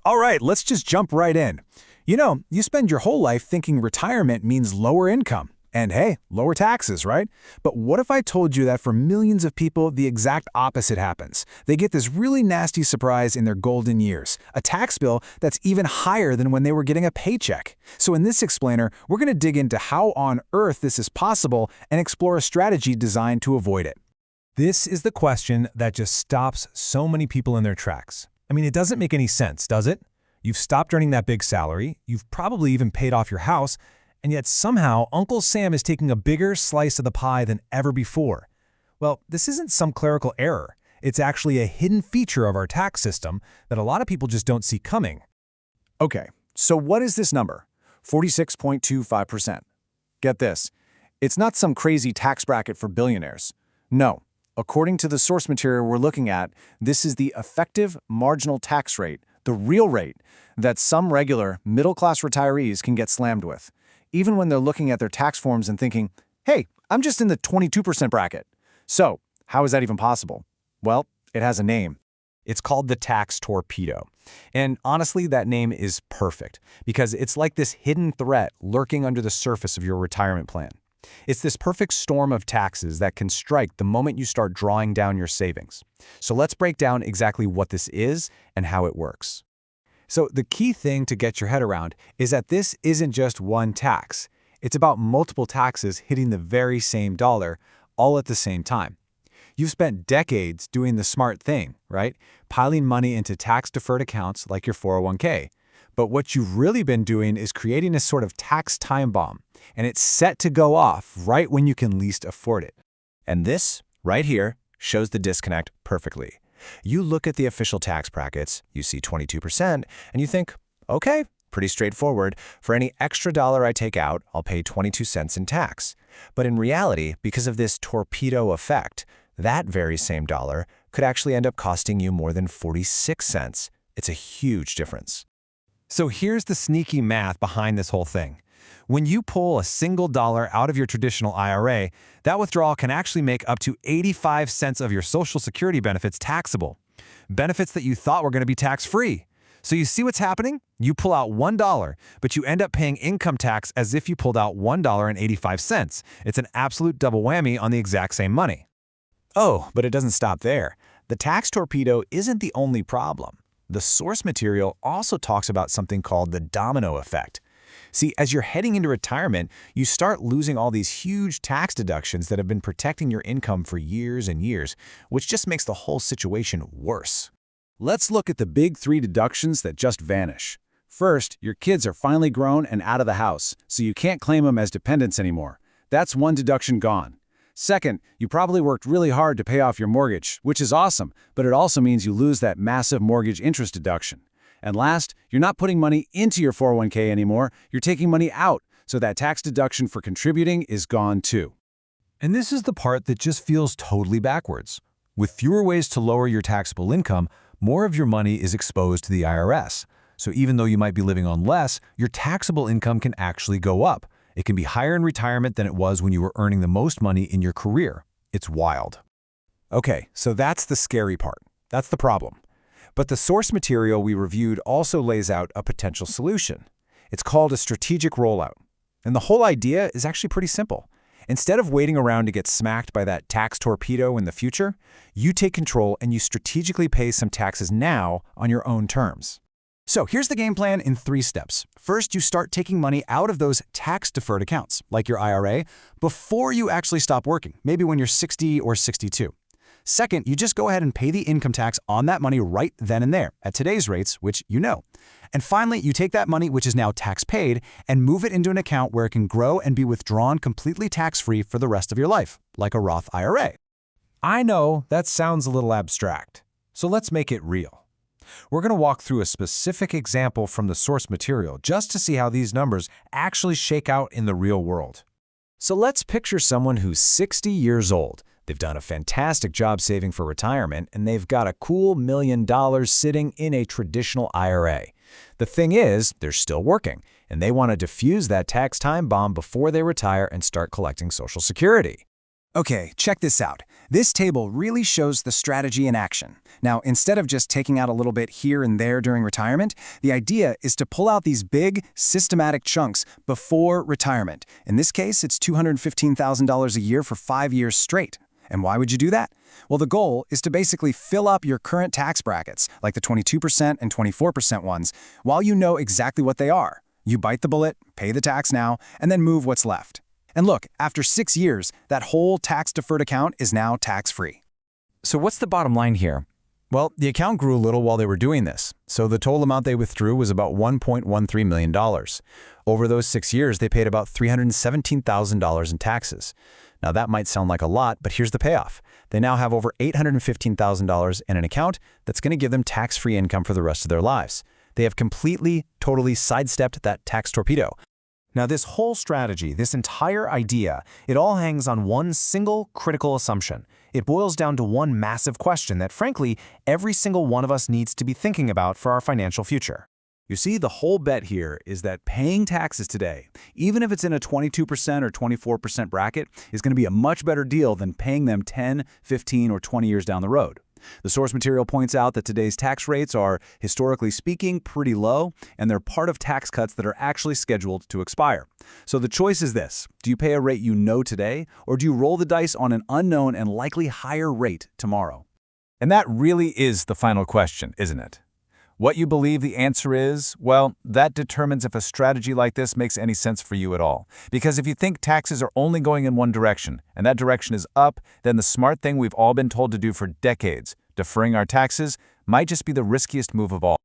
All right, let's just jump right in. You spend your whole life thinking retirement means lower income. And hey, lower taxes, right? But what if I told you that for millions of people, the exact opposite happens? They get this really nasty surprise in their golden years, a tax bill that's even higher than when they were getting a paycheck. So in this explainer, we're going to dig into how on earth this is possible and explore a strategy designed to avoid it. This is the question that just stops so many people in their tracks. I mean, it doesn't make any sense, does it? You've stopped earning that big salary, you've probably even paid off your house, and yet somehow Uncle Sam is taking a bigger slice of the pie than ever before. Well, this isn't some clerical error. It's actually a hidden feature of our tax system that a lot of people just don't see coming. Okay, so what is this number? 46.25%. Get this. It's not some crazy tax bracket for billionaires. No. According to the source material we're looking at, this is the effective marginal tax rate, the real rate, that some regular middle-class retirees can get slammed with, even when they're looking at their tax forms and thinking, hey, I'm just in the 22% bracket. So, how is that even possible? Well, it has a name. It's called the tax torpedo. And honestly, that name is perfect because it's like this hidden threat lurking under the surface of your retirement plan. It's this perfect storm of taxes that can strike the moment you start drawing down your savings. So let's break down exactly what this is and how it works. So the key thing to get your head around is that this isn't just one tax. It's about multiple taxes hitting the very same dollar, all at the same time. You've spent decades doing the smart thing, right? Piling money into tax-deferred accounts like your 401k. But what you've really been doing is creating a sort of tax time bomb, and it's set to go off right when you can least afford it. And this, right here, shows the disconnect perfectly. You look at the official tax brackets, you see 22%, and you think, okay, pretty straightforward. For any extra dollar I take out, I'll pay 22 cents in tax. But in reality, because of this torpedo effect, that very same dollar could actually end up costing you more than 46 cents. It's a huge difference. So here's the sneaky math behind this whole thing. When you pull a single dollar out of your traditional IRA, that withdrawal can actually make up to 85 cents of your Social Security benefits taxable. Benefits that you thought were going to be tax-free. So you see what's happening? You pull out $1, but you end up paying income tax as if you pulled out $1.85. It's an absolute double whammy on the exact same money. Oh, but it doesn't stop there. The tax torpedo isn't the only problem. The source material also talks about something called the domino effect. See, as you're heading into retirement, you start losing all these huge tax deductions that have been protecting your income for years and years, which just makes the whole situation worse. Let's look at the big three deductions that just vanish. First, your kids are finally grown and out of the house, so you can't claim them as dependents anymore. That's one deduction gone. Second, you probably worked really hard to pay off your mortgage, which is awesome, but it also means you lose that massive mortgage interest deduction. And last, you're not putting money into your 401k anymore, you're taking money out, so that tax deduction for contributing is gone too. And this is the part that just feels totally backwards. With fewer ways to lower your taxable income, more of your money is exposed to the IRS. So even though you might be living on less, your taxable income can actually go up. It can be higher in retirement than it was when you were earning the most money in your career. It's wild. Okay, so that's the scary part. That's the problem. But the source material we reviewed also lays out a potential solution. It's called a strategic rollout. And the whole idea is actually pretty simple. Instead of waiting around to get smacked by that tax torpedo in the future, you take control and you strategically pay some taxes now on your own terms. So here's the game plan in 3 steps. First, you start taking money out of those tax-deferred accounts, like your IRA, before you actually stop working, maybe when you're 60 or 62. Second, you just go ahead and pay the income tax on that money right then and there, at today's rates, which you know. And finally, you take that money, which is now tax-paid, and move it into an account where it can grow and be withdrawn completely tax-free for the rest of your life, like a Roth IRA. I know that sounds a little abstract, so let's make it real. We're going to walk through a specific example from the source material just to see how these numbers actually shake out in the real world. So let's picture someone who's 60 years old. They've done a fantastic job saving for retirement, and they've got a cool $1 million sitting in a traditional IRA. The thing is, they're still working, and they want to defuse that tax time bomb before they retire and start collecting Social Security. Okay, check this out. This table really shows the strategy in action. Now, instead of just taking out a little bit here and there during retirement, the idea is to pull out these big, systematic chunks before retirement. In this case, it's $215,000 a year for 5 years straight. And why would you do that? Well, the goal is to basically fill up your current tax brackets, like the 22% and 24% ones, while you know exactly what they are. You bite the bullet, pay the tax now, and then move what's left. And look, after 6 years, that whole tax-deferred account is now tax-free. So what's the bottom line here? Well, the account grew a little while they were doing this, so the total amount they withdrew was about $1.13 million. Over those 6 years, they paid about $317,000 in taxes. Now that might sound like a lot, but here's the payoff. They now have over $815,000 in an account that's going to give them tax-free income for the rest of their lives. They have completely, totally sidestepped that tax torpedo. Now, this whole strategy, this entire idea, it all hangs on one single critical assumption. It boils down to one massive question that, frankly, every single one of us needs to be thinking about for our financial future. You see, the whole bet here is that paying taxes today, even if it's in a 22% or 24% bracket, is going to be a much better deal than paying them 10, 15, or 20 years down the road. The source material points out that today's tax rates are, historically speaking, pretty low, and they're part of tax cuts that are actually scheduled to expire. So the choice is this: do you pay a rate you know today, or do you roll the dice on an unknown and likely higher rate tomorrow? And that really is the final question, isn't it? What you believe the answer is, well, that determines if a strategy like this makes any sense for you at all. Because if you think taxes are only going in one direction, and that direction is up, then the smart thing we've all been told to do for decades, deferring our taxes, might just be the riskiest move of all.